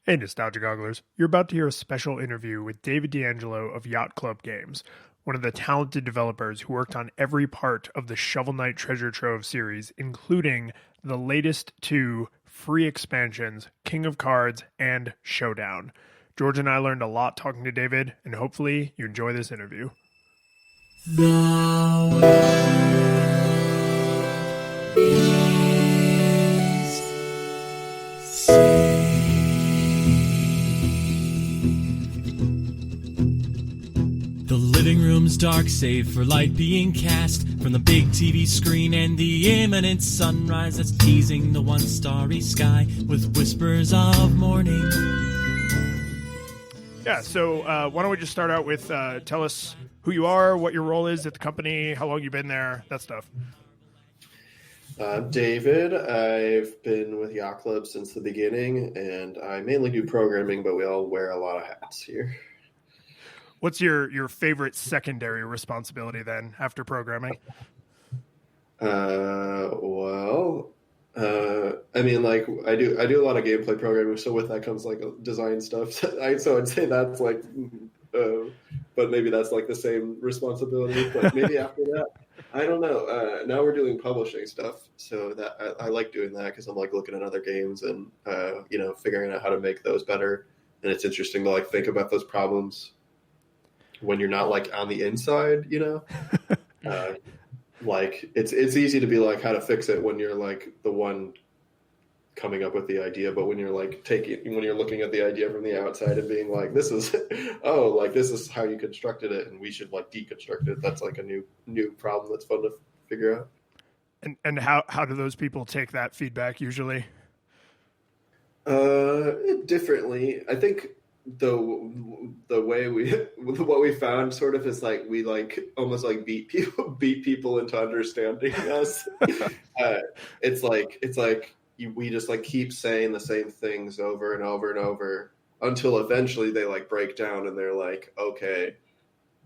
Hey, Nostalgia Gogglers. You're about to hear a special interview with David D'Angelo of Yachtclub Games, one of the talented developers who worked on every part of the Shovel Knight Treasure Trove series, including the latest two free expansions, King of Cards and Showdown. George and I learned a lot talking to David, and hopefully you enjoy this interview. The world is saved. The living room's dark, save for light being cast from the big TV screen and the imminent sunrise that's teasing the one starry sky with whispers of morning. Yeah, so why don't we just start out with tell us who you are, what your role is at the company, how long you've been there, that stuff. I'm David. I've been with Yacht Club since the beginning, and I mainly do programming, but we all wear a lot of hats here. What's your favorite secondary responsibility then after programming? I mean, like I do a lot of gameplay programming, so with that comes like design stuff. So I'd say that's like, but maybe that's like the same responsibility. But maybe after that, I don't know. Now we're doing publishing stuff, so that I like doing that because I'm like looking at other games and figuring out how to make those better. And it's interesting to like think about those problems when you're not like on the inside, like it's easy to be like how to fix it when you're like the one coming up with the idea, but when you're like when you're looking at the idea from the outside and being like, this is this is how you constructed it and we should like deconstruct it, that's like a new problem that's fun to figure out. And how do those people take that feedback usually? Differently. I think the way what we found sort of is like we like almost like beat people into understanding us. It's like we just like keep saying the same things over and over and over until eventually they like break down and they're like, okay,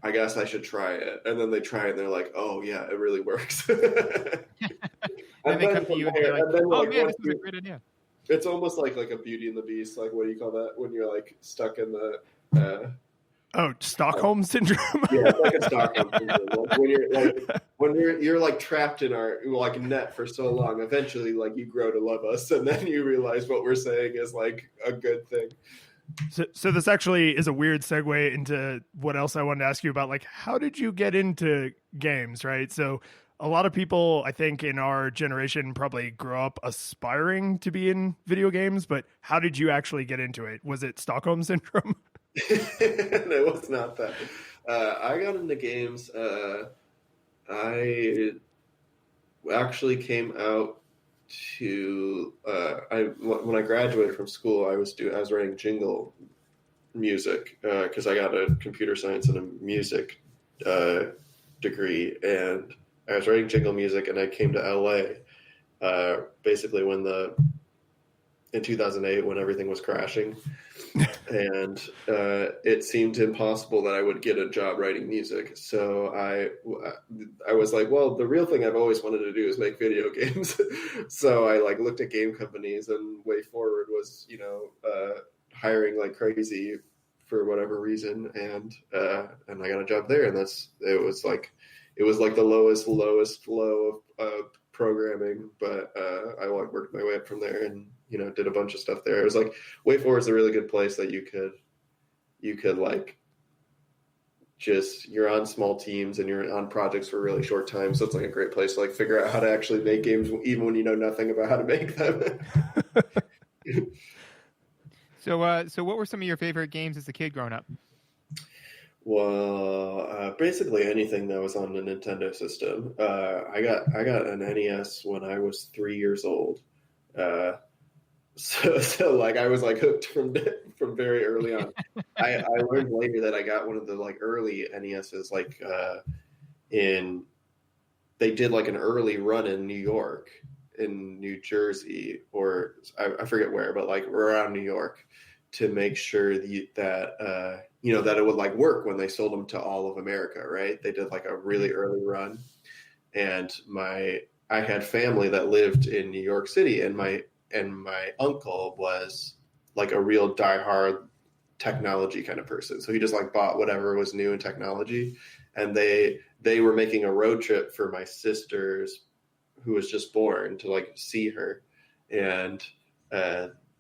I guess I should try it. And then they try it and they're like, oh yeah, it really works. And they come to you and they're like, oh man, this is a great idea. It's almost like a Beauty and the Beast. Like, what do you call that when you're like stuck in the? Stockholm syndrome. Yeah, it's like a Stockholm syndrome. Like when you're like trapped in our like net for so long. Eventually, like you grow to love us, and then you realize what we're saying is like a good thing. So this actually is a weird segue into what else I wanted to ask you about. Like, how did you get into games? Right, so. A lot of people, I think, in our generation probably grow up aspiring to be in video games, but how did you actually get into it? Was it Stockholm Syndrome? No, it was not that. I got into games. I actually came out to when I graduated from school, I was writing jingle music because I got a computer science and a music degree, and I was writing jingle music, and I came to LA basically in 2008 when everything was crashing, and it seemed impossible that I would get a job writing music. So I was like, well, the real thing I've always wanted to do is make video games. So I like looked at game companies, and Way Forward was hiring like crazy for whatever reason, and I got a job there, and it was like the lowest low of programming, but I like worked my way up from there and, did a bunch of stuff there. It was like Way Forward is a really good place that you could like just, you're on small teams and you're on projects for a really short time. So it's like a great place to like figure out how to actually make games even when you know nothing about how to make them. So what were some of your favorite games as a kid growing up? Well, basically anything that was on the Nintendo system. I got an NES when I was 3 years old. So like I was like hooked from very early on. I learned later that I got one of the like early NESs like they did like an early run in New York, in New Jersey, or I forget where, but like around New York, to make sure that that it would like work when they sold them to all of America, right? They did like a really early run, and I had family that lived in New York City, and my uncle was like a real diehard technology kind of person. So he just like bought whatever was new in technology. And they were making a road trip for my sister's, who was just born, to like see her. And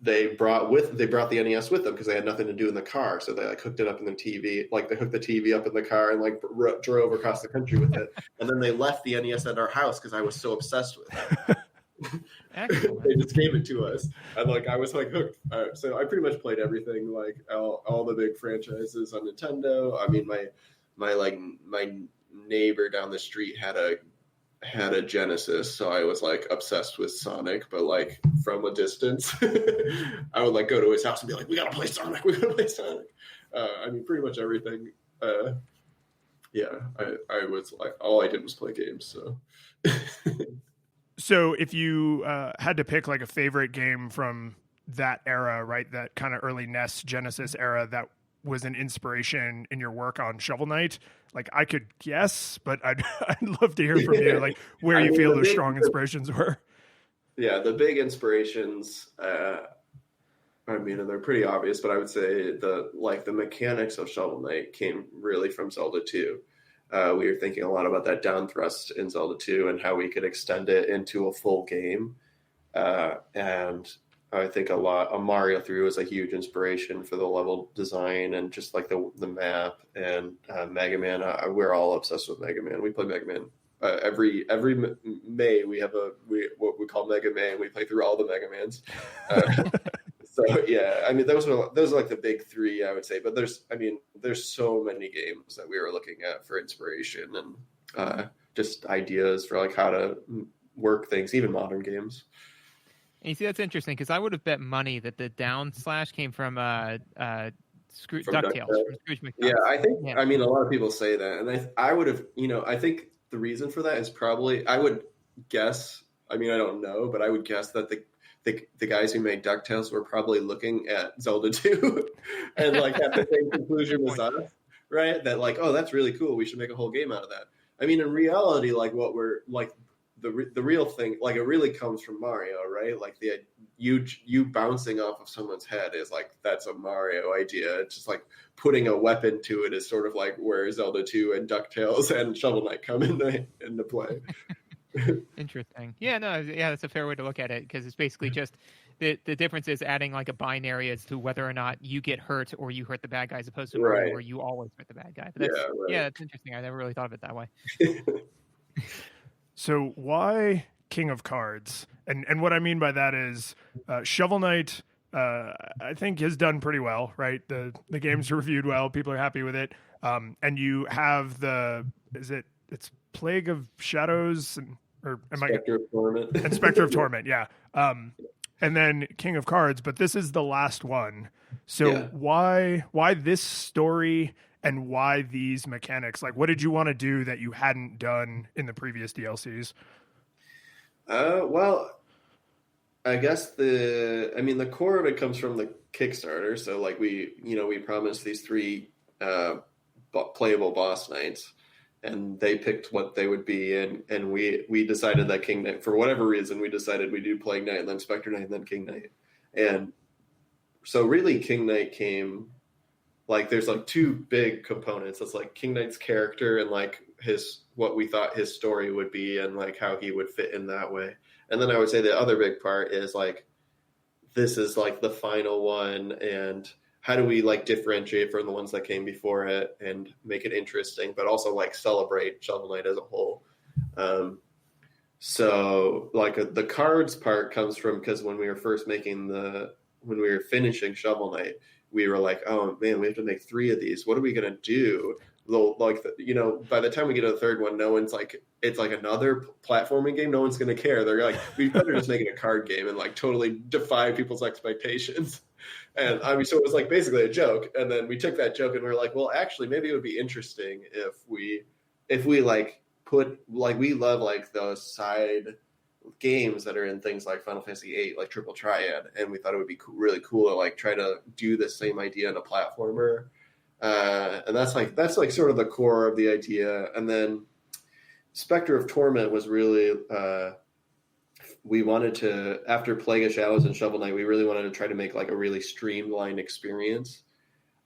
they brought the NES with them because they had nothing to do in the car. So they like hooked it up in the TV, like they hooked the TV up in the car and like drove across the country with it. And then they left the NES at our house because I was so obsessed with it. They just gave it to us, and like I was like hooked. So I pretty much played everything, like all the big franchises on Nintendo. I mean, my neighbor down the street had a Genesis, so I was like obsessed with Sonic, but like from a distance. I would like go to his house and be like, "We gotta play Sonic. We gotta play Sonic." I mean, pretty much everything. Yeah, I was like, all I did was play games. So. So if you had to pick like a favorite game from that era, right, that kind of early NES Genesis era that was an inspiration in your work on Shovel Knight, like I could guess, but I'd love to hear from you, like where you feel those strong inspirations were. Yeah, the big inspirations, I mean, they're pretty obvious, but I would say the mechanics of Shovel Knight came really from Zelda 2. We were thinking a lot about that down thrust in Zelda 2 and how we could extend it into a full game. And I think a Mario 3 was a huge inspiration for the level design and just like the map, and Mega Man. We're all obsessed with Mega Man. We play Mega Man. Every May we have what we call Mega Man. We play through all the Mega Mans. So yeah, I mean those are like the big three, I would say. But there's so many games that we were looking at for inspiration and just ideas for like how to work things, even modern games. And you see, that's interesting because I would have bet money that the down slash came from DuckTales. From Scrooge McDuck. Yeah, I think. Yeah. I mean, a lot of people say that, and I would have. I think the reason for that is probably, I would guess. I mean, I don't know, but I would guess that the guys who made DuckTales were probably looking at Zelda 2 and like had the same conclusion as us, right? That like, oh, that's really cool. We should make a whole game out of that. I mean, in reality, like what we're like. The real thing, like it really comes from Mario, right? Like you bouncing off of someone's head is like, that's a Mario idea. It's just like putting a weapon to it is sort of like where Zelda 2 and DuckTales and Shovel Knight come into play. Interesting. Yeah, no, yeah, that's a fair way to look at it because it's basically just the difference is adding like a binary as to whether or not you get hurt or you hurt the bad guy as opposed to Mario where you always hurt the bad guy. But that's interesting. I never really thought of it that way. So why King of Cards? And what I mean by that is Shovel Knight, I think has done pretty well, right? The game's reviewed well. People are happy with it. And you have it's Plague of Shadows Spectre of Torment. And Spectre of Torment, yeah. And then King of Cards, but this is the last one. So why this story? And why these mechanics? Like, what did you want to do that you hadn't done in the previous DLCs? Well, I guess the core of it comes from the Kickstarter. So, like, we promised these 3 playable boss knights, and they picked what they would be, and we decided that King Knight, for whatever reason, we decided we do Plague Knight, and then Spectre Knight, and then King Knight. And so, really, King Knight came. Like there's like 2 big components. It's like King Knight's character and like what we thought his story would be and like how he would fit in that way. And then I would say the other big part is like, this is like the final one. And how do we like differentiate from the ones that came before it and make it interesting, but also like celebrate Shovel Knight as a whole. So like the cards part comes from, because when we were finishing Shovel Knight, we were like, oh man, we have to make 3 of these. What are we going to do? Like, by the time we get to the 3rd one, no one's like, it's like another platforming game. No one's going to care. They're like, we better just make it a card game and like totally defy people's expectations. And I mean, so it was like basically a joke. And then we took that joke and we were like, well, actually, maybe it would be interesting if we like put, like, we love like those side games that are in things like Final Fantasy VIII, like Triple Triad, and we thought it would be really cool to like try to do the same idea in a platformer, and that's like sort of the core of the idea. And then Spectre of Torment was really we wanted to, after Plague of Shadows and Shovel Knight, we really wanted to try to make like a really streamlined experience.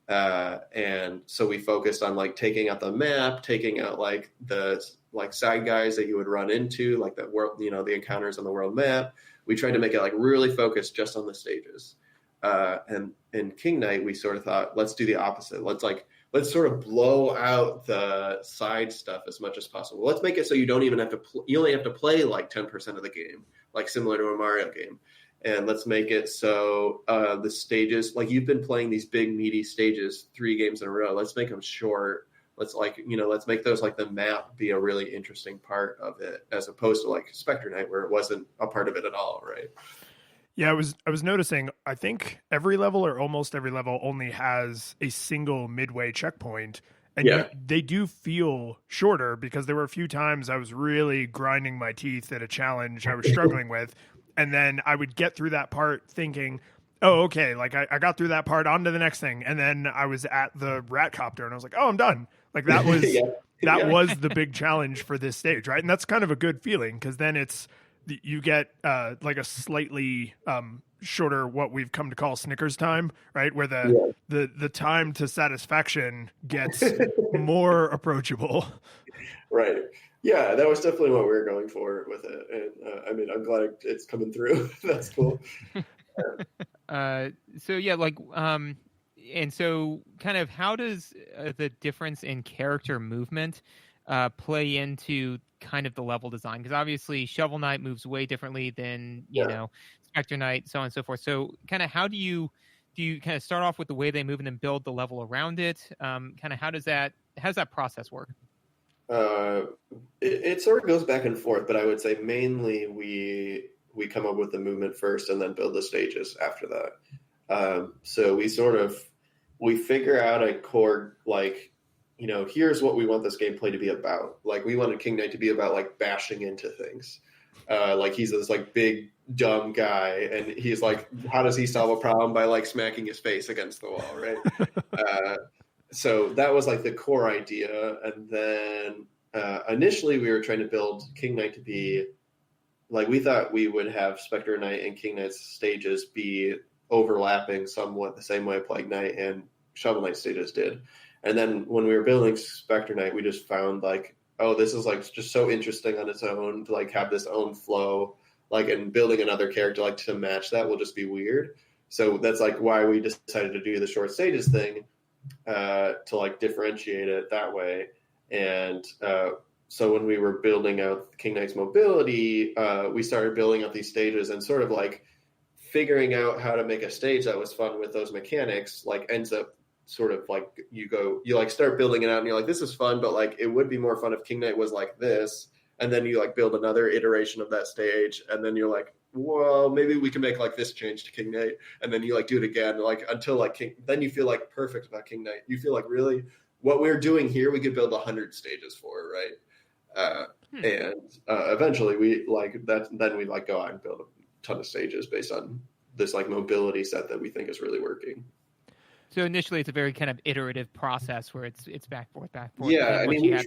And so we focused on like taking out the map, taking out like the like side guys that you would run into, like the world, the encounters on the world map. We tried to make it like really focused just on the stages. And in King Knight, we sort of thought, let's do the opposite. Let's sort of blow out the side stuff as much as possible. Let's make it so you don't even have to, you only have to play like 10% of the game, like similar to a Mario game. And let's make it so the stages, like you've been playing these big meaty stages 3 games in a row. Let's make them short. Let's let's make those like the map be a really interesting part of it, as opposed to like Spectre Knight where it wasn't a part of it at all, right? Yeah, I was noticing, I think every level or almost every level only has a single midway checkpoint. And they do feel shorter, because there were a few times I was really grinding my teeth at a challenge I was struggling with. And then I would get through that part thinking, oh, okay, like I got through that part, on to the next thing. And then I was at the rat copter and I was like, oh, I'm done. Like that was was the big challenge for this stage, right? And that's kind of a good feeling, because then you get like a slightly shorter, what we've come to call Snickers time, right? Where the time to satisfaction gets more approachable. Right. Yeah, that was definitely what we were going for with it. And I mean, I'm glad it's coming through. That's cool. So yeah, like, and so kind of how does the difference in character movement play into kind of the level design? Because obviously Shovel Knight moves way differently than, you know, Spectre Knight, so on and so forth. So kind of how do you kind of start off with the way they move and then build the level around it? Kind of how does that process work? It sort of goes back and forth, but I would say mainly we come up with the movement first and then build the stages after that. So we figure out a core, like, here's what we want this gameplay to be about. Like, we wanted King Knight to be about like bashing into things. Like he's this like big dumb guy, and he's like, how does he solve a problem? By like smacking his face against the wall, right? So that was like the core idea. And then initially we were trying to build King Knight to be like, we thought we would have Spectre Knight and King Knight's stages be overlapping somewhat the same way Plague Knight and Shovel Knight stages did. And then when we were building Spectre Knight, we just found like, oh, this is like just so interesting on its own to like have this own flow, like, and building another character like to match that will just be weird. So that's like why we decided to do the short stages thing, to like differentiate it that way. And so when we were building out King Knight's mobility, we started building out these stages, and sort of like figuring out how to make a stage that was fun with those mechanics, like ends up sort of like you like start building it out and you're like, this is fun, but like it would be more fun if King Knight was like this. And then you like build another iteration of that stage, and then you're like, well, maybe we can make like this change to King Knight, and then you like do it again, like until like then you feel like perfect about King Knight. You feel like really what we're doing here, we could build 100 stages for, right? And eventually we like that. Then we like go out and build a ton of stages based on this like mobility set that we think is really working. So initially, it's a very kind of iterative process where it's back forth. Yeah, I mean,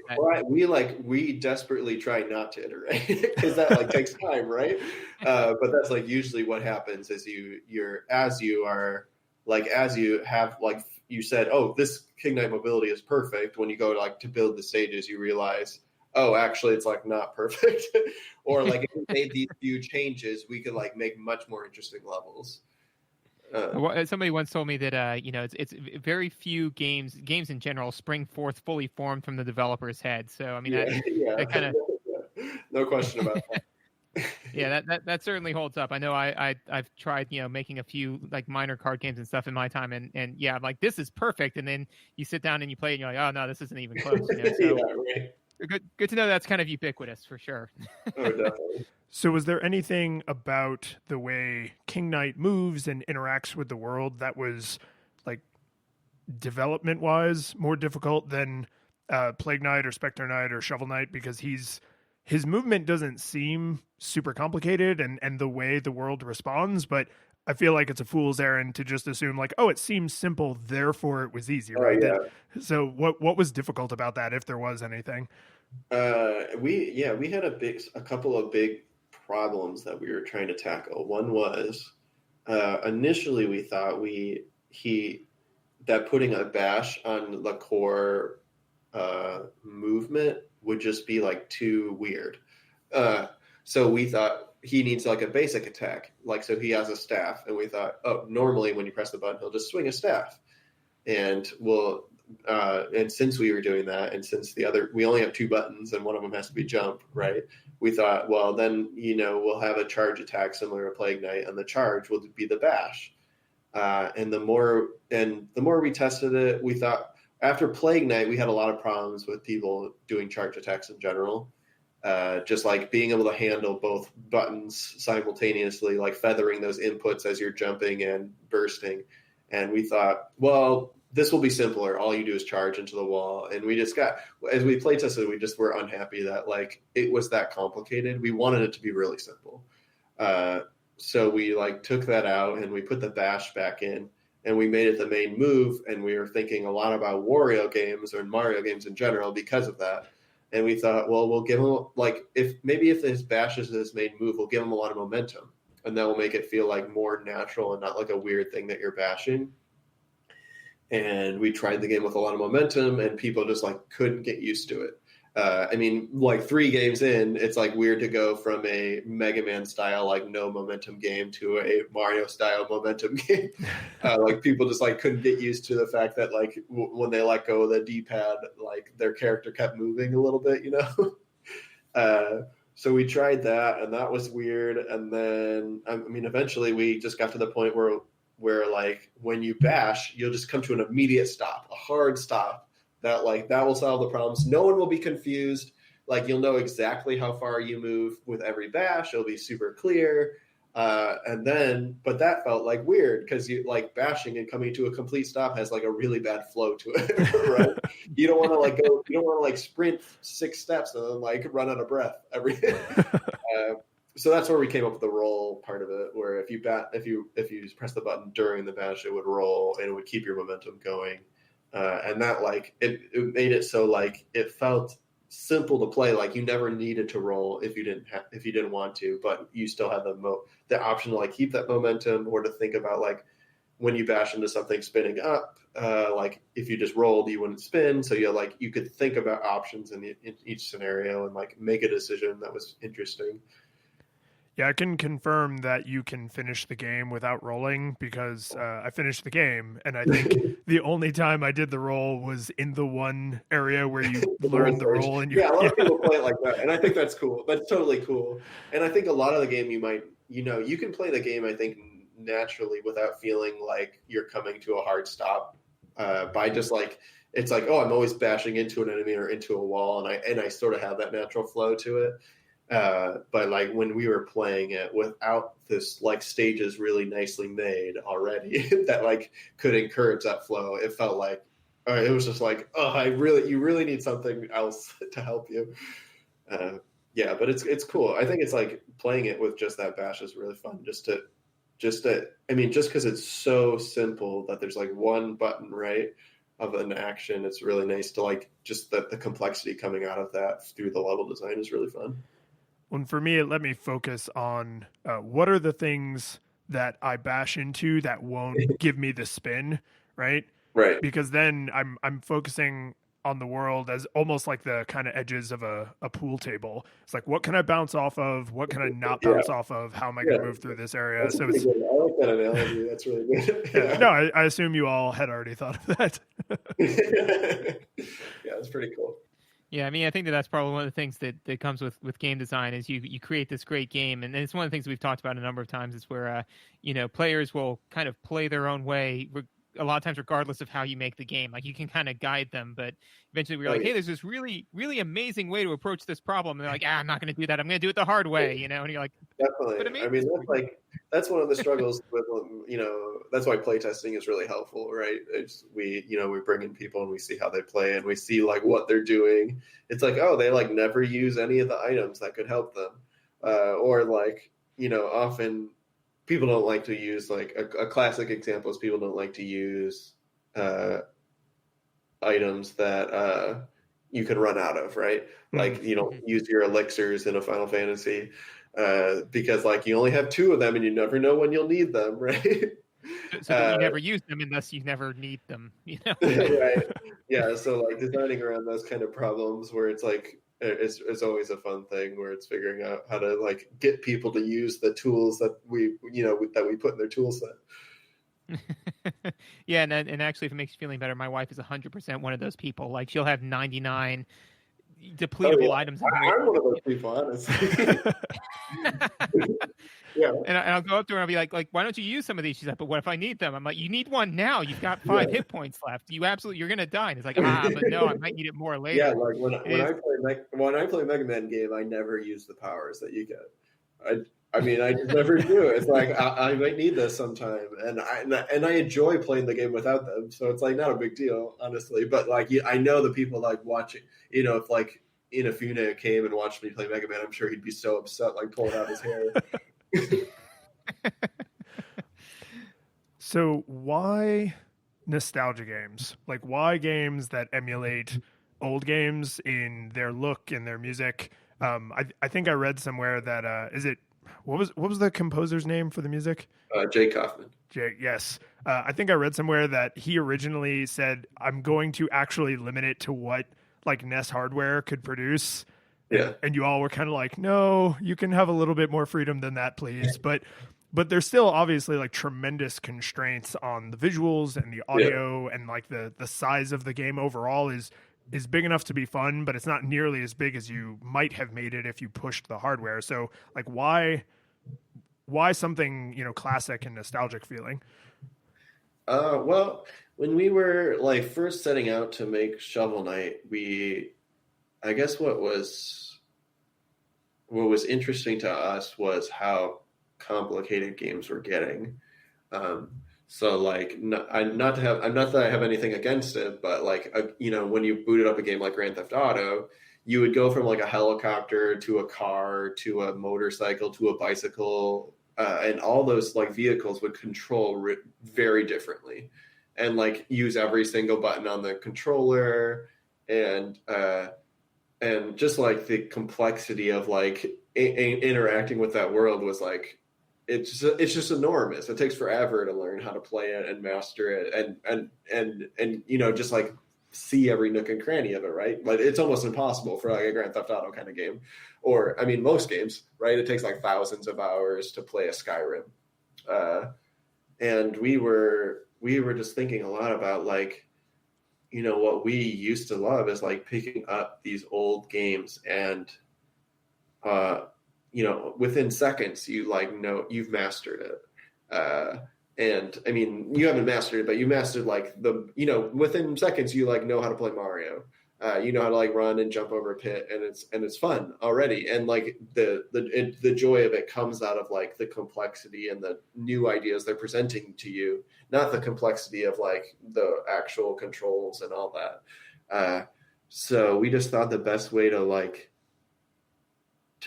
we desperately try not to iterate because that like takes time, right? But that's like usually what happens is as you have like you said, oh, this King Knight mobility is perfect. When you go like to build the stages, you realize, oh, actually, it's like not perfect, or like if we made these few changes, we could like make much more interesting levels. Somebody once told me that it's very few games in general spring forth fully formed from the developer's head. So I mean, that kind of no question about that. Yeah, that certainly holds up. I know I've tried making a few like minor card games and stuff in my time, and yeah, I'm like, this is perfect, and then you sit down and you play and you're like, oh no, this isn't even close. So, yeah, right. Good to know that's kind of ubiquitous for sure. Oh, definitely. So was there anything about the way King Knight moves and interacts with the world that was like development-wise more difficult than Plague Knight or Spectre Knight or Shovel Knight? Because his movement doesn't seem super complicated, and the way the world responds, but I feel like it's a fool's errand to just assume like, oh, it seems simple, therefore it was easy, right? Yeah. So what was difficult about that, if there was anything? We had a couple of big problems that we were trying to tackle. One was initially we thought that putting a bash on the core movement would just be like too weird. So we thought he needs like a basic attack, like so he has a staff, and we thought, oh, normally when you press the button, he'll just swing a staff, and and since we were doing that, and since we only have 2 buttons and one of them has to be jump, right? We thought, well, then we'll have a charge attack similar to Plague Knight, and the charge will be the bash. And the more we tested it, we thought after Plague Knight, we had a lot of problems with people doing charge attacks in general. Just like being able to handle both buttons simultaneously, like feathering those inputs as you're jumping and bursting. And we thought, well, this will be simpler. All you do is charge into the wall. And we just as we play tested, we just were unhappy that like it was that complicated. We wanted it to be really simple. So we like took that out and we put the bash back in and we made it the main move. And we were thinking a lot about Wario games or Mario games in general because of that. And we thought, well, we'll give him like if his bash is his main move, we'll give him a lot of momentum, and that will make it feel like more natural and not like a weird thing that you're bashing. And we tried the game with a lot of momentum, and people just like couldn't get used to it. I mean, like 3 games in, it's like weird to go from a Mega Man style, like no momentum game to a Mario style momentum game. Like people just like couldn't get used to the fact that like when they let go of the D-pad, like their character kept moving a little bit, So we tried that, and that was weird. And then, I mean, eventually we just got to the point where like when you bash, you'll just come to an immediate stop, a hard stop. That will solve the problems. No one will be confused. Like you'll know exactly how far you move with every bash. It'll be super clear. But that felt like weird because you like bashing and coming to a complete stop has like a really bad flow to it, right? You don't want to like go. You don't want to like sprint 6 steps and then like run out of breath every. So that's where we came up with the roll part of it, where if you press the button during the bash, it would roll and it would keep your momentum going. And that like it made it so like it felt simple to play. Like you never needed to roll if you didn't want to, but you still had the option to like keep that momentum or to think about like when you bash into something spinning up. Like if you just rolled, you wouldn't spin. So you could think about options in each scenario and like make a decision that was interesting. Yeah, I can confirm that you can finish the game without rolling because I finished the game, and I think the only time I did the roll was in the one area where you learn the roll. And a lot of people play it like that, and I think that's cool. That's totally cool. And I think a lot of the game you can play the game, I think, naturally without feeling like you're coming to a hard stop by just like it's like, oh, I'm always bashing into an enemy or into a wall, and I sort of have that natural flow to it. But like when we were playing it without this like stages really nicely made already that like could encourage that flow, it felt like it was just like, oh, you really need something else to help you. Yeah, but it's cool. I think it's like playing it with just that bash is really fun. Just because it's so simple that there's like one button, right, of an action. It's really nice to like just the complexity coming out of that through the level design is really fun. And for me, it let me focus on what are the things that I bash into that won't give me the spin, right? Right. Because then I'm focusing on the world as almost like the kind of edges of a pool table. It's like, what can I bounce off of? What can I not bounce off of? How am I going to move through this area? That's so it's good. I like that analogy. That's really good. No, I assume you all had already thought of that. Yeah, it's pretty cool. Yeah, I mean, I think that's probably one of the things that comes with game design is you create this great game, and it's one of the things we've talked about a number of times. Is where players will kind of play their own way a lot of times, regardless of how you make the game. Like you can kind of guide them, but eventually we're like, hey, there's this really, really amazing way to approach this problem. And they're like, I'm not going to do that. I'm going to do it the hard way, And you're like, definitely. I mean, that's one of the struggles with, that's why playtesting is really helpful, right? We bring in people and we see how they play and we see like what they're doing. It's like, oh, they like never use any of the items that could help them. Or like, often people don't like to use like a classic example is people don't like to use items that you can run out of, right? Like you don't use your elixirs in a Final Fantasy. because like you only have 2 of them and you never know when you'll need them, right? So that you never use them unless you never need them, Right. Yeah. So like designing around those kind of problems where it's like it's always a fun thing where it's figuring out how to like get people to use the tools that we put in their tool set. Yeah, and actually, if it makes you feeling better, my wife is 100% one of those people. Like she'll have 99 depletable items in her. I'm one of those people, honestly. Yeah. And I'll go up to her and I'll be like, why don't you use some of these? She's like, but what if I need them? I'm like, you need one now. You've got 5 hit points left. You're gonna die. And it's like, but no, I might need it more later. Yeah, like when I play Mega Man game, I never use the powers that you get. I mean, I just never do. It's like I might need this sometime, and I enjoy playing the game without them. So it's like not a big deal, honestly. But like I know the people like watching. If like Inafune came and watched me play Mega Man, I'm sure he'd be so upset, like pulling out his hair. So why nostalgia games? Like why games that emulate old games in their look and their music? I think I read somewhere that what was the composer's name for the music? Jay Kaufman. Yes. I think I read somewhere that he originally said, I'm going to actually limit it to what like NES hardware could produce. Yeah. And you all were kind of like, no, you can have a little bit more freedom than that, please. But there's still obviously like tremendous constraints on the visuals and the audio, and like the size of the game overall is big enough to be fun, but it's not nearly as big as you might have made it if you pushed the hardware. So like why something, classic and nostalgic feeling? Well, when we were like first setting out to make Shovel Knight, I guess what was interesting to us was how complicated games were getting. So like, not that I have anything against it, but like, when you booted up a game like Grand Theft Auto, you would go from like a helicopter to a car to a motorcycle to a bicycle, and all those like vehicles would control very differently, and like use every single button on the controller, and just like the complexity of like interacting with that world was like it's just enormous. It takes forever to learn how to play it and master it, and just like see every nook and cranny of it, right? But it's almost impossible for like a Grand Theft Auto kind of game, or I mean most games, right? It takes like thousands of hours to play a Skyrim, and we were just thinking a lot about like, what we used to love is like picking up these old games and, within seconds you like know you've mastered it. And I mean, you haven't mastered it, but you mastered like within seconds you like know how to play Mario. You know how to like run and jump over a pit, and it's fun already. And like the joy of it comes out of like the complexity and the new ideas they're presenting to you, not the complexity of like the actual controls and all that. So we just thought the best way to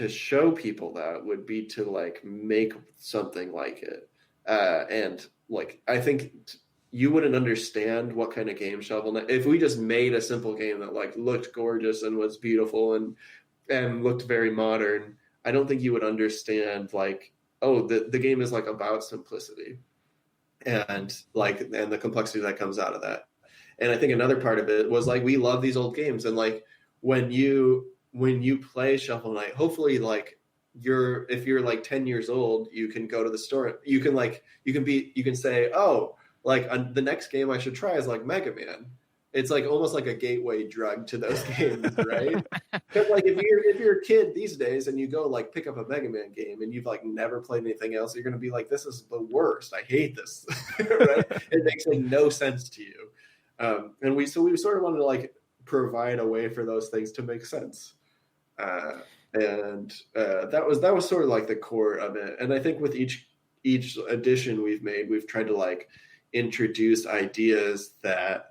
show people that would be to like make something like it. And like, I think you wouldn't understand what kind of game Shovel Knight, if we just made a simple game that like looked gorgeous and was beautiful and looked very modern. I don't think you would understand like, oh, the game is like about simplicity and the complexity that comes out of that. And I think another part of it was like, we love these old games. And like, when you play Shovel Knight, hopefully like if you're like 10 years old, you can go to the store. You can say, oh, like the next game I should try is like Mega Man. It's like almost like a gateway drug to those games, right? Because like if you're a kid these days and you go like pick up a Mega Man game and you've like never played anything else, you're gonna be like, this is the worst. I hate this, right? It makes like no sense to you. And we sort of wanted to like provide a way for those things to make sense. And that was sort of like the core of it. And I think with each edition we've made, we've tried to like introduce ideas that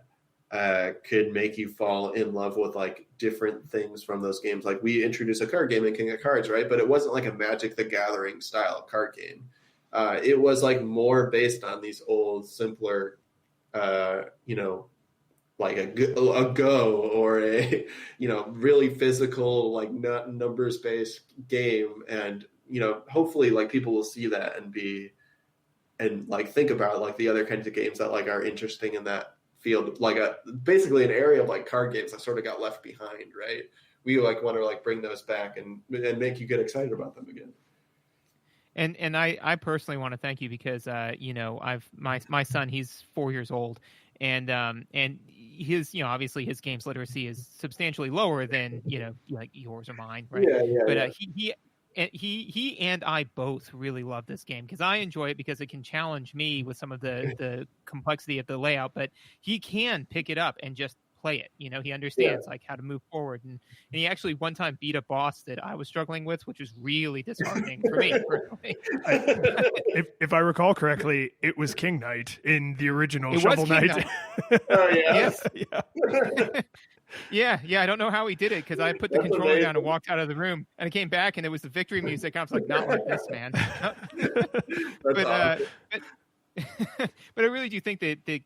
could make you fall in love with like different things from those games. Like we introduced a card game in King of Cards, right? But it wasn't like a Magic the Gathering style card game. It was like more based on these old, simpler, like a Go or a, really physical, like not numbers based game. And hopefully like people will see that and like think about like the other kinds of games that like are interesting in that field, like basically an area of like card games that sort of got left behind, right? We like want to like bring those back and make you get excited about them again. And I personally want to thank you because my son, he's 4 years old, and his obviously his games literacy is substantially lower than like yours or mine, right? But he and I both really love this game because I enjoy it because it can challenge me with some of the complexity of the layout, but he can pick it up and just play it. He understands like how to move forward, and he actually one time beat a boss that I was struggling with, which was really disheartening for me personally. If I recall correctly, it was King Knight in the original Shovel Knight. Oh yeah. Yes. Yeah. I don't know how he did it because I put the controller down and walked out of the room, and I came back and it was the victory music. I was like, not like this, man. Awesome. But I really do think that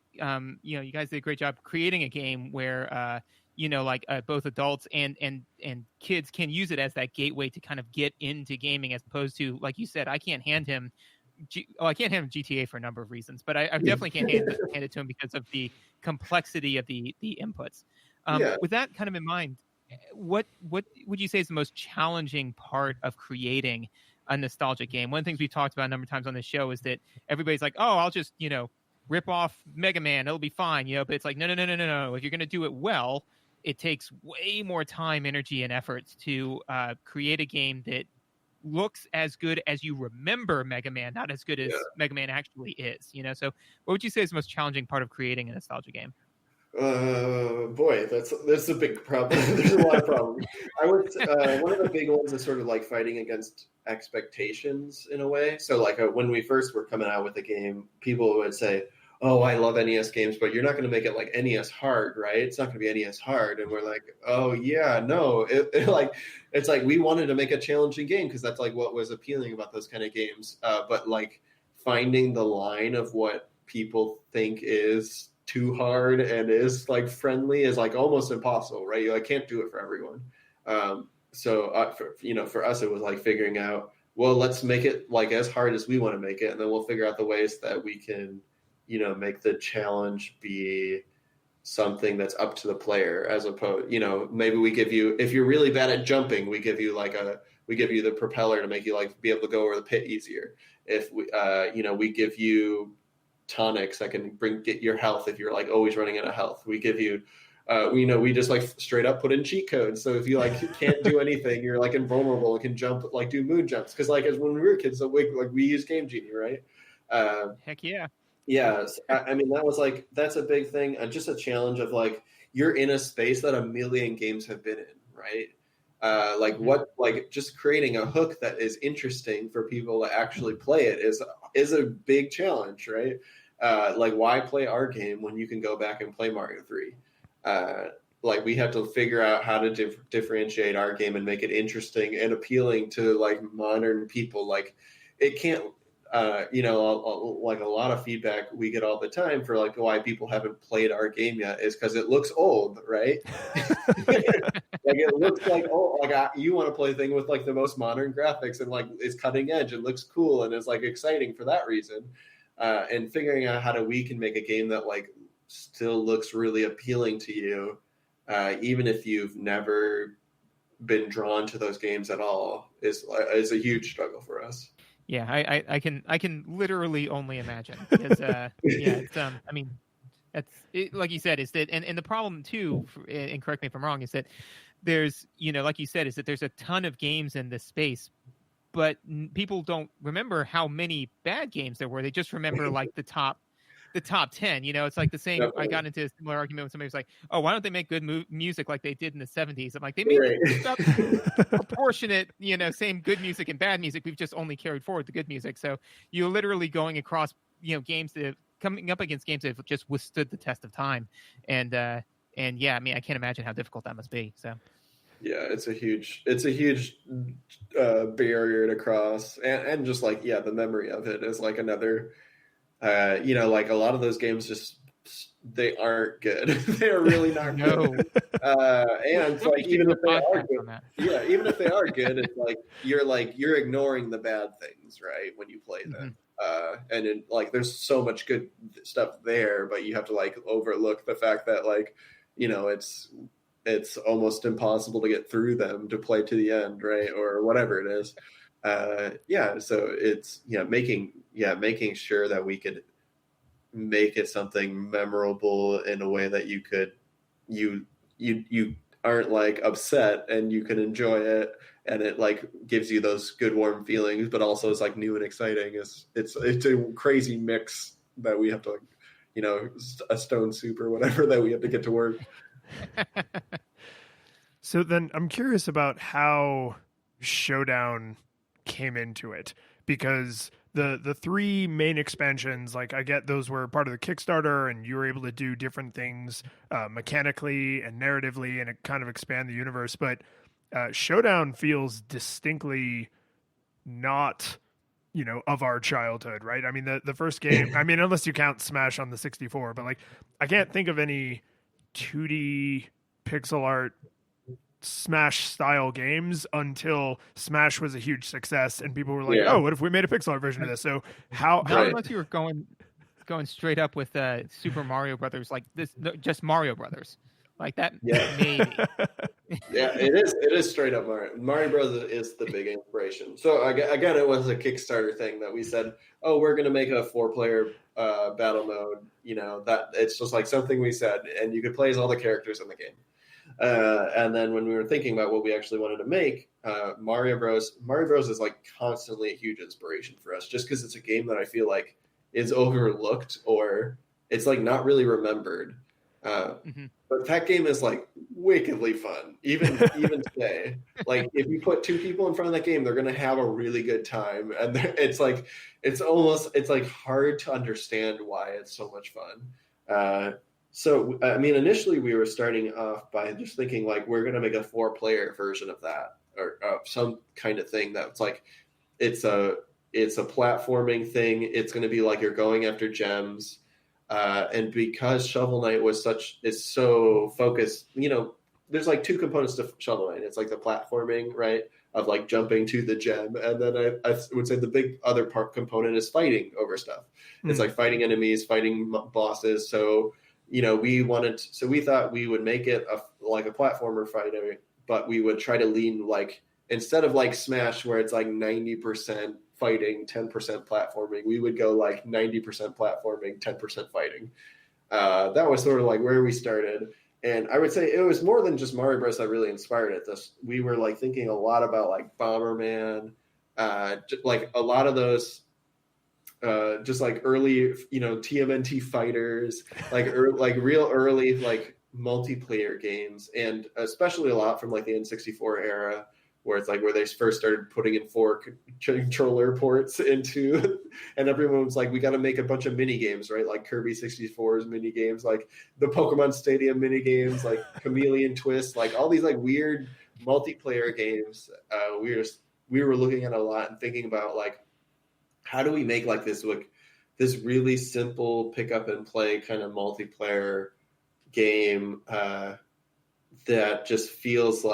you guys did a great job creating a game where both adults and kids can use it as that gateway to kind of get into gaming, as opposed to, like you said, I can't hand him GTA for a number of reasons, but I definitely can't hand it to him because of the complexity of the inputs. With that kind of in mind, what would you say is the most challenging part of creating a nostalgic game? One of the things we've talked about a number of times on this show is that everybody's like, oh, I'll just, rip off Mega Man, it'll be fine, but it's like, no. If you're going to do it well, it takes way more time, energy, and efforts to create a game that looks as good as you remember Mega Man, not as good as Mega Man actually is, So what would you say is the most challenging part of creating a nostalgia game? Boy, that's a big problem. There's a lot of problems. I would one of the big ones is sort of like fighting against expectations in a way. So like when we first were coming out with the game, people would say, "Oh, I love NES games, but you're not going to make it like NES hard, right? It's not going to be NES hard." And we're like, "Oh yeah, no." It's like we wanted to make a challenging game because that's like what was appealing about those kind of games. But like finding the line of what people think is too hard and is like friendly is like almost impossible, right? You like can't do it for everyone. For us, it was like figuring out, well, let's make it like as hard as we want to make it, and then we'll figure out the ways that we can, make the challenge be something that's up to the player, as opposed, maybe we give you, if you're really bad at jumping, we give you the propeller to make you like be able to go over the pit easier. If we give you tonics that can get your health if you're like always running out of health. We give you we just like straight up put in cheat codes, so if you like can't do anything, you're like invulnerable and can jump, like do moon jumps, because like as when we were kids, so we used Game Genie, right? Heck yeah. I mean that's a big thing, and just a challenge of like you're in a space that a million games have been in, right? Just creating a hook that is interesting for people to actually play it is a big challenge, right? Why play our game when you can go back and play Mario 3? We have to figure out how to differentiate our game and make it interesting and appealing to like modern people. Like it can't, like a lot of feedback we get all the time for like why people haven't played our game yet is because it looks old, right? Like it looks like you want to play a thing with like the most modern graphics and like it's cutting edge and looks cool and is like exciting for that reason. And figuring out how we can make a game that like still looks really appealing to you, even if you've never been drawn to those games at all, is a huge struggle for us. Yeah, I can literally only imagine because it's I mean that's it, like you said, is that and the problem too, and correct me if I'm wrong, is that there's like you said, is that there's a ton of games in this space, but people don't remember how many bad games there were. They just remember like the top 10. It's like the same. Definitely. I got into a similar argument when somebody was like, "Oh, why don't they make good music like they did in the '70s?" I'm like, they made about proportionate, same good music and bad music. We've just only carried forward the good music. So you're literally going across, games that coming up against games that have just withstood the test of time. And yeah, I mean, I can't imagine how difficult that must be. So. Yeah, it's a huge barrier to cross, and just like the memory of it is like another. Like a lot of those games just they aren't good. They're really not good. And it's like even if they are good, even if they are good, it's you're ignoring the bad things, right? When you play them. And there's so much good stuff there, but you have to overlook the fact that it's almost impossible to get through them to play to the end, right? Or whatever it is. So it's making sure that we could make it something memorable in a way that you aren't upset and you can enjoy it, and it gives you those good warm feelings, but also is new and exciting. It's a crazy mix that we have to a stone soup or whatever that we have to get to work. So then I'm curious about how Showdown came into it, because the three main expansions, I get those were part of the Kickstarter, and you were able to do different things mechanically and narratively, and it kind of expand the universe. But Showdown feels distinctly not, of our childhood, right? I mean, the first game, I mean, unless you count Smash on the 64, but I can't think of any 2D pixel art Smash style games until Smash was a huge success and people were oh, what if we made a pixel art version of this? So how unless you were going straight up with Super Mario Brothers, just Mario Brothers, that, maybe. It is straight up Mario Brothers is the big inspiration. So again, it was a Kickstarter thing that we said, oh, we're going to make a 4-player battle mode, that it's just something we said, and you could play as all the characters in the game. And then when we were thinking about what we actually wanted to make, Mario Bros is constantly a huge inspiration for us, just because it's a game that I feel is overlooked, or it's not really remembered. But that game is wickedly fun, even today. If you put two people in front of that game, they're gonna have a really good time, and it's hard to understand why it's so much fun. So, I mean, initially we were starting off by just thinking we're going to make a 4-player version of that, or some kind of thing that's it's a platforming thing. It's going to be you're going after gems. And because Shovel Knight is so focused, there's 2 components to Shovel Knight. It's the platforming, right, of jumping to the gem. And then I would say the big other component is fighting over stuff. It's fighting enemies, fighting bosses. So, we thought we would make it a platformer fighter, but we would try to lean instead of Smash, where it's 90% fighting, 10% platforming, we would go 90% platforming, 10% fighting. That was sort of where we started. And I would say it was more than just Mario Bros. That really inspired it. We were thinking a lot about Bomberman, a lot of those just early, TMNT fighters, real early multiplayer games, and especially a lot from the N64 era, where it's where they first started putting in 4 controller ports into, and everyone was we got to make a bunch of mini games, right? Kirby 64's mini games, the Pokemon Stadium mini games, Chameleon Twist, all these weird multiplayer games. We were looking at a lot and thinking about how do we make this really simple pick up and play kind of multiplayer game that just feels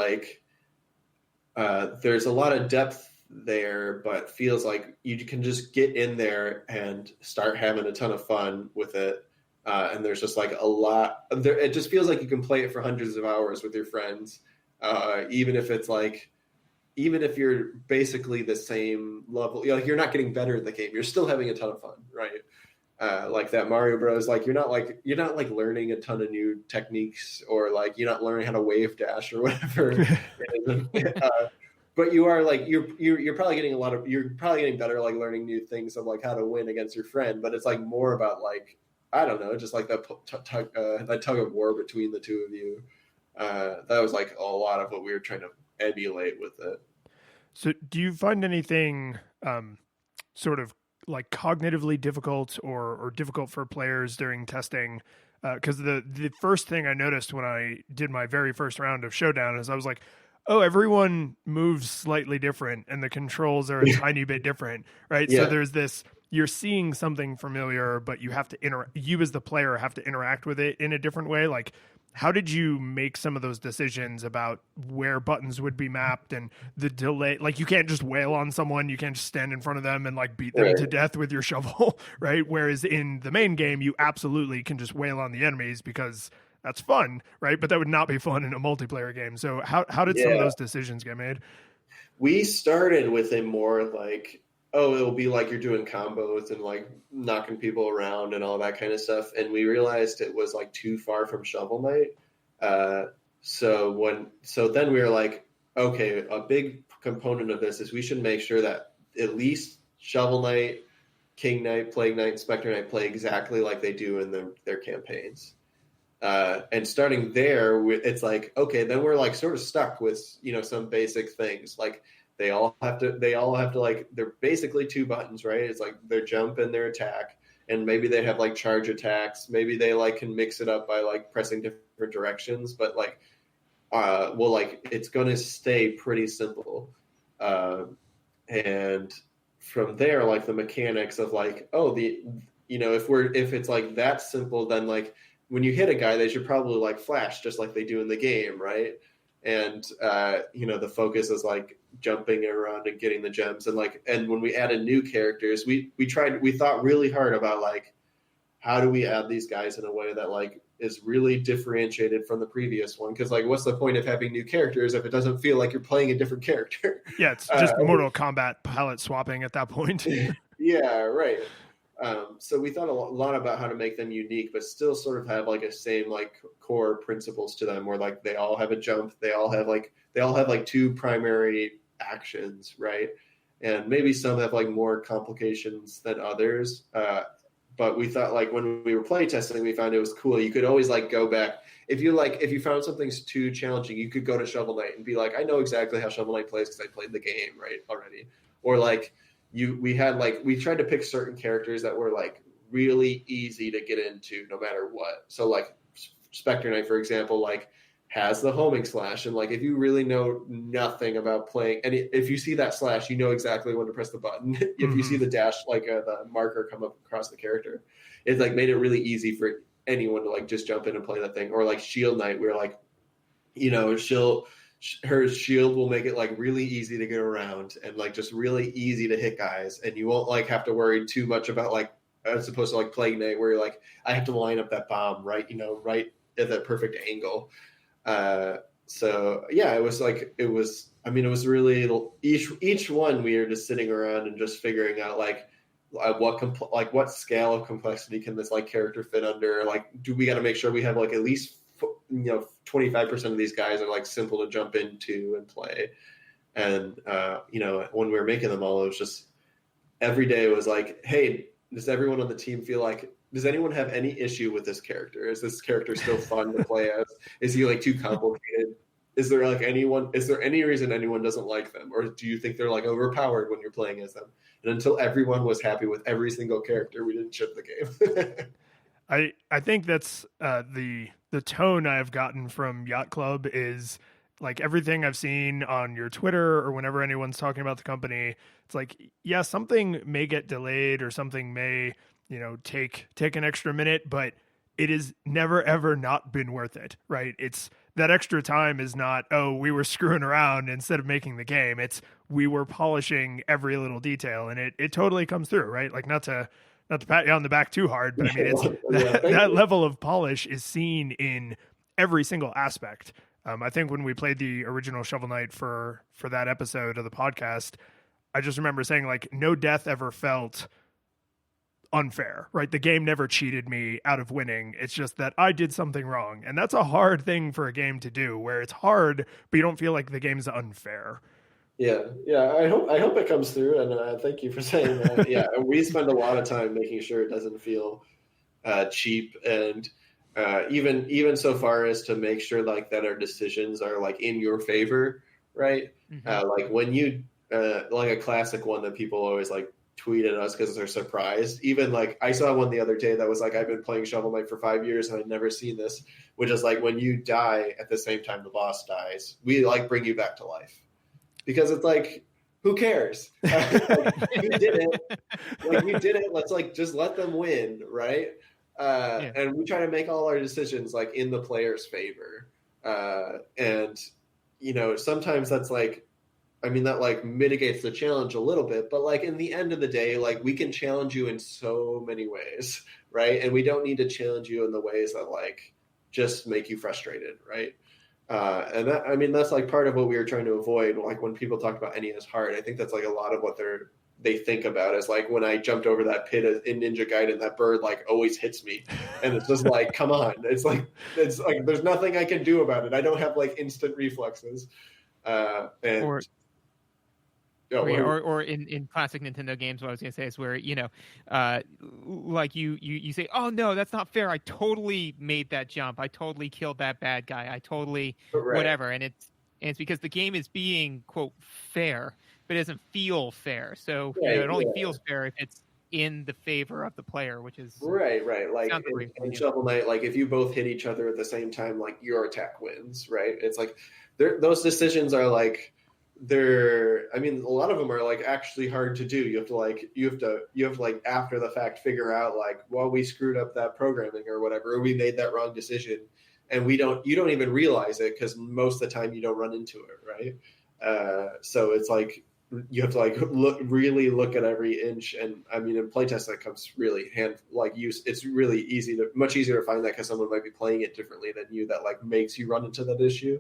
there's a lot of depth there, but feels you can just get in there and start having a ton of fun with it. And there's just a lot there. It just feels you can play it for hundreds of hours with your friends, even if it's even if you're basically the same level, you're not getting better at the game, you're still having a ton of fun, right? That Mario Bros, you're not learning a ton of new techniques, or you're not learning how to wave dash or whatever. But you are you're probably getting better better, learning new things of how to win against your friend. But it's more about I don't know, just that tug of war between the two of you. That was a lot of what we were trying to emulate with it. So do you find anything sort of cognitively difficult or difficult for players during testing? Because the first thing I noticed when I did my very first round of Showdown is I was oh, everyone moves slightly different and the controls are a tiny bit different, right? Yeah. So there's this you're seeing something familiar, but you have to you as the player have to interact with it in a different way. Like, how did you make some of those decisions about where buttons would be mapped and the delay? Like, you can't just wail on someone. You can't just stand in front of them and like beat them to death with your shovel, right? Whereas in the main game, you absolutely can just wail on the enemies because that's fun, right? But that would not be fun in a multiplayer game. So how did some of those decisions get made? We started with a more like, oh, it'll be like you're doing combos and like knocking people around and all that kind of stuff. And we realized it was like too far from Shovel Knight. So then we were like, okay, a big component of this is we should make sure that at least Shovel Knight, King Knight, Plague Knight, and Spectre Knight play exactly like they do in their campaigns. And starting there, it's like, okay, then we're like sort of stuck with, some basic things. Like they all have to like, they're basically two buttons, right? It's like their jump and their attack. And maybe they have like charge attacks. Maybe they like can mix it up by like pressing different directions, but like, it's going to stay pretty simple. And from there, like the mechanics of like, if it's like that simple, then like, when you hit a guy, they should probably like flash just like they do in the game, right? And the focus is like jumping around and getting the gems, and when we added new characters, we thought really hard about like how do we add these guys in a way that like is really differentiated from the previous one? Because like, what's the point of having new characters if it doesn't feel like you're playing a different character? Yeah, it's just Mortal Kombat palette swapping at that point. Yeah, right. So we thought a lot about how to make them unique, but still sort of have like a same like core principles to them, where like they all have a jump, they all have like two primary actions, right? And maybe some have like more complications than others. But we thought like when we were play testing, we found it was cool. You could always like go back if you found something's too challenging, you could go to Shovel Knight and be like, I know exactly how Shovel Knight plays because I played the game right already, or like. We tried to pick certain characters that were like really easy to get into no matter what. So like Spectre Knight, for example, like has the homing slash, and like if you really know nothing about playing, and if you see that slash, you know exactly when to press the button. If you see the dash, like the marker come up across the character, it like made it really easy for anyone to like just jump in and play that thing. Or like Shield Knight, where like her shield will make it like really easy to get around and like just really easy to hit guys, and you won't like have to worry too much about like as opposed to like Plague Knight, where you're like, I have to line up that bomb right at that perfect angle. So yeah, it was really each one we were just sitting around and just figuring out like what scale of complexity can this like character fit under? Like, do we got to make sure we have like at least 25% of these guys are like simple to jump into and play. And when we were making them all, it was just every day it was like, hey, does everyone on the team feel like, does anyone have any issue with this character? Is this character still fun to play as? Is he like too complicated? Is there any reason anyone doesn't like them? Or do you think they're like overpowered when you're playing as them? And until everyone was happy with every single character, we didn't ship the game. I think that's the tone I've gotten from Yacht Club is like everything I've seen on your Twitter or whenever anyone's talking about the company. It's like, yeah, something may get delayed or something may, take an extra minute, but it has never, ever not been worth it, right? It's that extra time is not, oh, we were screwing around instead of making the game. It's we were polishing every little detail, and it totally comes through, right? Like not to pat you on the back too hard, but I mean, it's that level of polish is seen in every single aspect. I think when we played the original Shovel Knight for that episode of the podcast, I just remember saying like, no death ever felt unfair, right? The game never cheated me out of winning. It's just that I did something wrong. And that's a hard thing for a game to do, where it's hard, but you don't feel like the game's unfair. Yeah. I hope it comes through, and thank you for saying that. Yeah, we spend a lot of time making sure it doesn't feel cheap, and even so far as to make sure like that our decisions are like in your favor, right? Mm-hmm. Like when you like a classic one that people always like tweet at us because they're surprised. Even like I saw one the other day that was like, I've been playing Shovel Knight for 5 years and I'd never seen this, which is like when you die at the same time the boss dies, we like bring you back to life. Because it's like, who cares? You did it. Like, you did it. Let's like just let them win, right? Yeah. And we try to make all our decisions like in the player's favor. And sometimes that's like, I mean, that like mitigates the challenge a little bit, but like in the end of the day, like we can challenge you in so many ways, right? And we don't need to challenge you in the ways that like just make you frustrated, right? And that, I mean, that's like part of what we were trying to avoid. Like when people talk about NES hard, I think that's like a lot of what they think about is like when I jumped over that pit in Ninja Gaiden, that bird like always hits me, and it's just like, come on, it's like there's nothing I can do about it. I don't have like instant reflexes, and. Or in classic Nintendo games, what I was going to say is where, like you say, oh, no, that's not fair. I totally made that jump. I totally killed that bad guy. I totally whatever. And it's because the game is being, quote, fair, but it doesn't feel fair. So it only feels fair if it's in the favor of the player, which is right. Like in Shovel Knight, like if you both hit each other at the same time, like your attack wins, right? It's like those decisions are like, I mean, a lot of them are like actually hard to do. You have to after the fact figure out like, well, we screwed up that programming or whatever, or we made that wrong decision, and you don't even realize it because most of the time you don't run into it, right? So it's like you have to like really look at every inch, and I mean, in playtest that comes really it's really much easier to find that because someone might be playing it differently than you that like makes you run into that issue.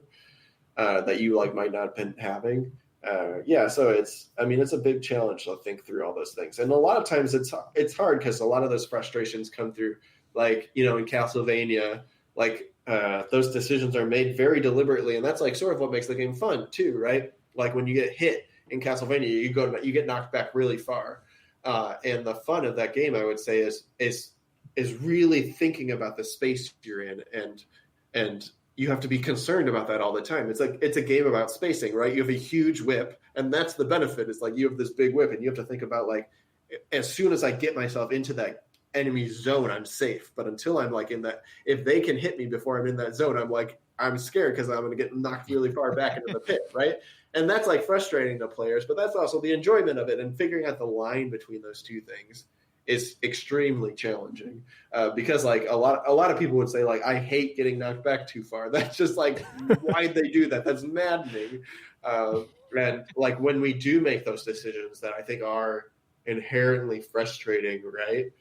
That you like might not have been having. So it's a big challenge to think through all those things. And a lot of times it's hard because a lot of those frustrations come through like, in Castlevania, like those decisions are made very deliberately. And that's like sort of what makes the game fun too, right? Like when you get hit in Castlevania, you get knocked back really far. And the fun of that game, I would say, is really thinking about the space you're in and you have to be concerned about that all the time. It's like, it's a game about spacing, right? You have a huge whip, and that's the benefit. It's like you have this big whip, and you have to think about like, as soon as I get myself into that enemy zone, I'm safe. But until I'm like in that, if they can hit me before I'm in that zone, I'm scared because I'm going to get knocked really far back into the pit, right? And that's like frustrating to players, but that's also the enjoyment of it. And figuring out the line between those two things is extremely challenging because like a lot of people would say like, I hate getting knocked back too far. That's just like, why'd they do that? That's maddening. And like when we do make those decisions that I think are inherently frustrating, right?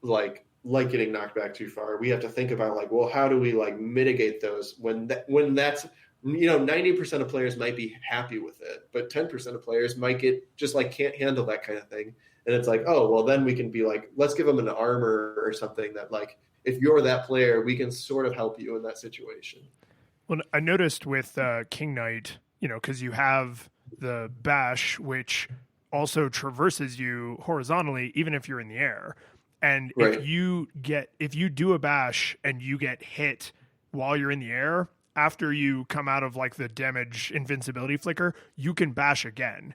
Like getting knocked back too far, we have to think about like, well, how do we like mitigate those when that's 90% of players might be happy with it, but 10% of players might get just like can't handle that kind of thing. And it's like, oh, well, then we can be like, let's give them an armor or something that like, if you're that player, we can sort of help you in that situation. Well, I noticed with King Knight, because you have the bash, which also traverses you horizontally, even if you're in the air. And right. if you do a bash and you get hit while you're in the air, after you come out of like the damage invincibility flicker, you can bash again.